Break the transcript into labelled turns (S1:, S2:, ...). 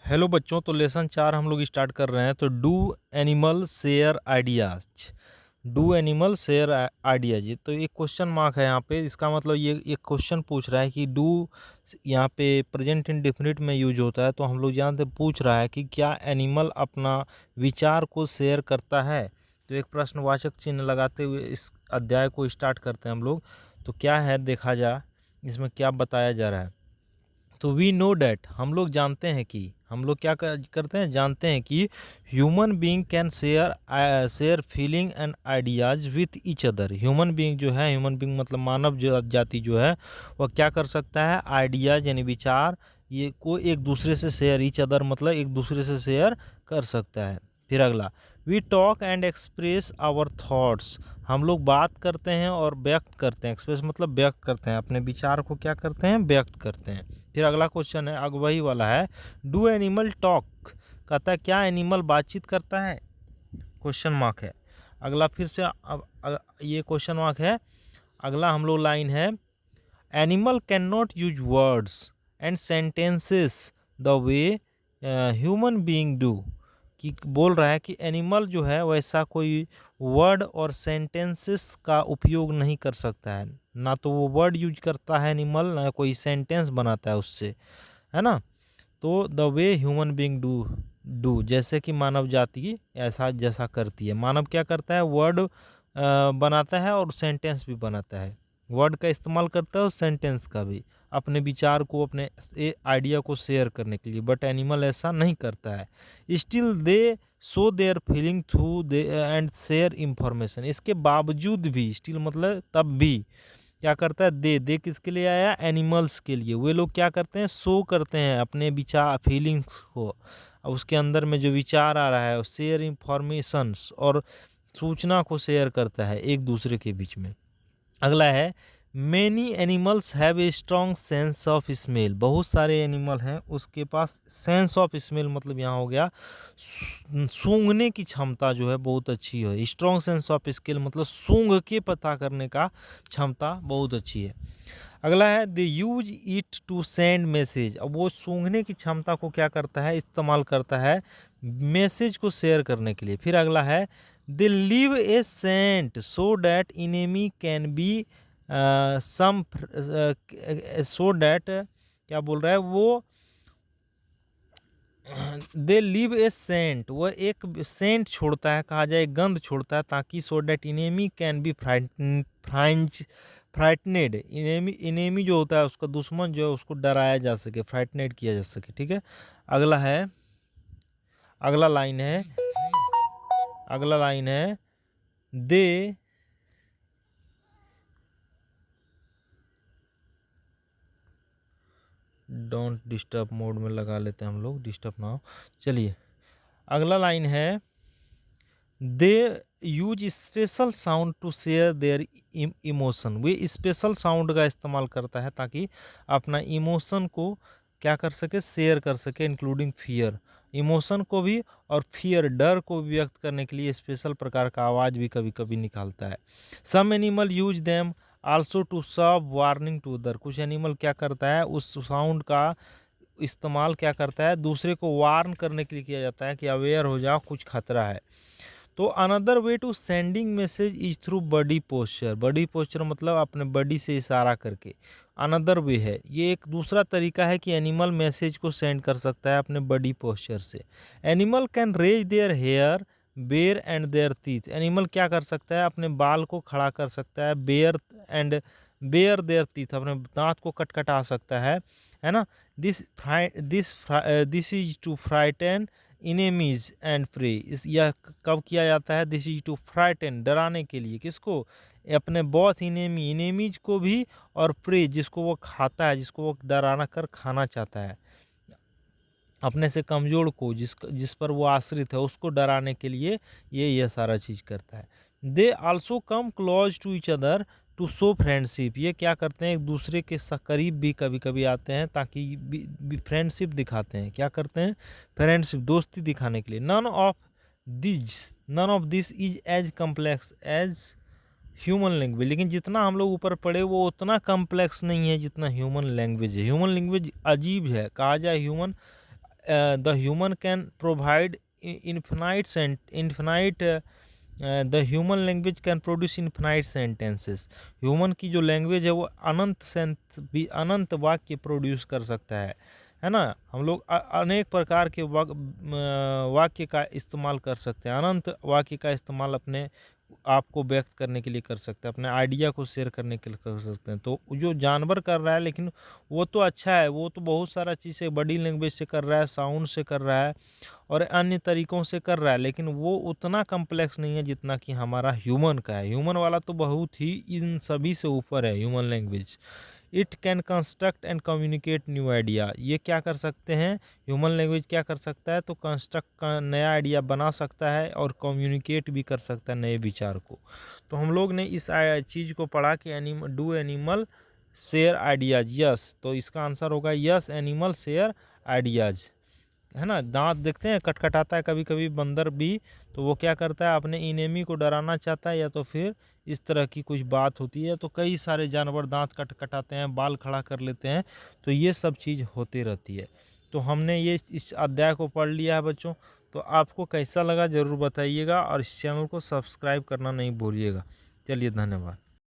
S1: Hello बच्चों, तो lesson 4 हम लोग स्टार्ट कर रहे हैं। तो do animal share ideas, do animal share ideas. तो एक क्वेश्चन मार्क है यहाँ पे। इसका मतलब ये एक क्वेश्चन पूछ रहा है कि डू यहाँ पे प्रेजेंट इंडेफिनिट में यूज होता है। तो हम लोग जानते पूछ रहा है कि क्या एनिमल अपना विचार को शेयर करता है। तो एक प्रश्नवाचक चिन्ह लगाते हुए इस अध्याय को स्टार्ट करते हैं हम लोग। तो क्या है देखा जाए इसमें क्या बताया जा रहा है। तो वी नो डैट, हम लोग जानते हैं कि, हम लोग क्या करते हैं, जानते हैं कि human being can share feeling and ideas with each other. Human being जो है, ह्यूमन बीइंग मतलब मानव जाति जो है, वह क्या कर सकता है, आइडियाज यानी विचार ये को एक दूसरे से शेयर, ईच अदर मतलब एक दूसरे से शेयर कर सकता है। फिर अगला, we talk and express our thoughts, हम लोग बात करते हैं और व्यक्त करते हैं। एक्सप्रेस मतलब व्यक्त करते हैं, अपने विचार को क्या करते हैं, व्यक्त करते हैं। फिर अगला क्वेश्चन है, वही वाला है, डू एनिमल टॉक, कहता है क्या एनिमल बातचीत करता है, क्वेश्चन मार्क है। अगला फिर से ये क्वेश्चन मार्क है। अगला हम लोग लाइन है, animal can not use words and sentences the way human being do, कि बोल रहा है कि एनिमल जो है वैसा कोई वर्ड और सेंटेंसेस का उपयोग नहीं कर सकता है। ना तो वो वर्ड यूज करता है एनिमल, ना कोई सेंटेंस बनाता है उससे, है ना। तो the way human being do जैसे कि मानव जाति ऐसा जैसा करती है। मानव क्या करता है, वर्ड बनाता है और सेंटेंस भी बनाता है, वर्ड का इस्तेमाल करता है और सेंटेंस का भी, अपने विचार को, अपने आइडिया को शेयर करने के लिए। बट एनिमल ऐसा नहीं करता है। Still they show their feeling through they and share information, इसके बावजूद भी, स्टिल मतलब तब भी क्या करता है, दे किसके लिए आया, एनिमल्स के लिए। वे लोग क्या करते हैं, शो करते हैं अपने विचार, फीलिंग्स को, उसके अंदर में जो विचार आ रहा है, शेयर इंफॉर्मेशंस, और सूचना को शेयर करता है एक दूसरे के बीच में। अगला है, many animals have a strong sense of smell, बहुत सारे एनिमल हैं उसके पास सेंस ऑफ स्मेल मतलब यहाँ हो गया सूंघने की क्षमता जो है बहुत अच्छी है। स्ट्रॉन्ग सेंस ऑफ स्मेल मतलब सूंघ के पता करने का क्षमता बहुत अच्छी है। अगला है, they use it to send message, अब वो सूंघने की क्षमता को क्या करता है, इस्तेमाल करता है मैसेज को शेयर करने के लिए। फिर अगला है, they leave a scent so that enemy can be some, so that क्या बोल रहा है वो, दे लीव ए सेंट, वह एक सेंट छोड़ता है, कहा जाए गंध छोड़ता है, ताकि so that enemy can be frightened, enemy जो होता है उसका दुश्मन जो है उसको डराया जा सके, फ्राइटनेड किया जा सके। ठीक है। अगला है, अगला लाइन है, अगला लाइन है, दे डोंट डिस्टर्ब मोड में लगा लेते हैं हम लोग, डिस्टर्ब ना हो। चलिए अगला लाइन है, they use special sound to share their emotion, वे स्पेशल साउंड का इस्तेमाल करता है ताकि अपना इमोशन को क्या कर सके, शेयर कर सके, इंक्लूडिंग फियर, इमोशन को भी और फियर, डर को भी व्यक्त करने के लिए स्पेशल प्रकार का आवाज़ भी कभी कभी निकालता है। Some animal use them also to serve warning to other, कुछ एनिमल क्या करता है, उस साउंड का इस्तेमाल क्या करता है, दूसरे को वार्न करने के लिए किया जाता है कि अवेयर हो जाओ, कुछ खतरा है। तो another way to sending message is through body posture, body posture मतलब अपने बॉडी से इशारा करके, अनदर वे है, ये एक दूसरा तरीका है कि एनिमल मैसेज को सेंड कर सकता है अपने बॉडी पोस्चर से। Animal can raise their hair bare and their teeth, animal क्या कर सकता है, अपने बाल को खड़ा कर सकता है, bare and bare their teeth, अपने दांत को कटकटा सकता है ना। This this is to frighten enemies and prey, इस यह कब किया जाता है, दिस इज टू फ्राइटन, डराने के लिए, किसको, अपने बॉथ इनेमी, इनेमीज को भी, और प्रे जिसको वो खाता है, जिसको वो डराना कर खाना चाहता है, अपने से कमज़ोर को, जिस पर वो आश्रित है, उसको डराने के लिए ये सारा चीज़ करता है। They also come close to each other to show friendship, ये क्या करते हैं, एक दूसरे के करीब भी कभी कभी आते हैं ताकि फ्रेंडशिप दिखाते हैं, क्या करते हैं, फ्रेंडशिप, दोस्ती दिखाने के लिए। None of this is as complex as human language, लेकिन जितना हम लोग ऊपर पढ़े वो उतना कम्प्लेक्स नहीं है जितना ह्यूमन लैंग्वेज है। ह्यूमन लैंग्वेज अजीब है, कहा जाए human the human can provide the human language can produce infinite sentences. Human की जो लैंग्वेज है वो अनंत वाक्य प्रोड्यूस कर सकता है ना। हम लोग अनेक प्रकार के वाक्य का इस्तेमाल कर सकते हैं, अनंत वाक्य का इस्तेमाल अपने आप को व्यक्त करने के लिए कर सकते हैं, अपने आइडिया को शेयर करने के लिए कर सकते हैं। तो जो जानवर कर रहा है, लेकिन वो तो अच्छा है, वो तो बहुत सारा चीज़ से बॉडी लैंग्वेज से कर रहा है, साउंड से कर रहा है और अन्य तरीकों से कर रहा है, लेकिन वो उतना कम्प्लेक्स नहीं है जितना कि हमारा ह्यूमन का है। ह्यूमन वाला तो बहुत ही इन सभी से ऊपर है human language. It can construct and communicate new idea. ये क्या कर सकते हैं, ह्यूमन लैंग्वेज क्या कर सकता है, तो कंस्ट्रक्ट का नया आइडिया बना सकता है और कम्युनिकेट भी कर सकता है नए विचार को। तो हम लोग ने इस चीज़ को पढ़ा कि do animal share ideas. Yes, तो इसका आंसर होगा यस, एनिमल शेयर आइडियाज, है ना। दांत देखते हैं कटकटाता है कभी कभी बंदर भी, तो वो क्या करता है, अपने इनेमी को डराना चाहता है या तो फिर इस तरह की कुछ बात होती है, तो कई सारे जानवर दांत कटकटाते हैं, बाल खड़ा कर लेते हैं, तो ये सब चीज़ होती रहती है। तो हमने ये इस अध्याय को पढ़ लिया है बच्चों। तो आपको कैसा लगा ज़रूर बताइएगा और इस चैनल को सब्सक्राइब करना नहीं भूलिएगा। चलिए, धन्यवाद।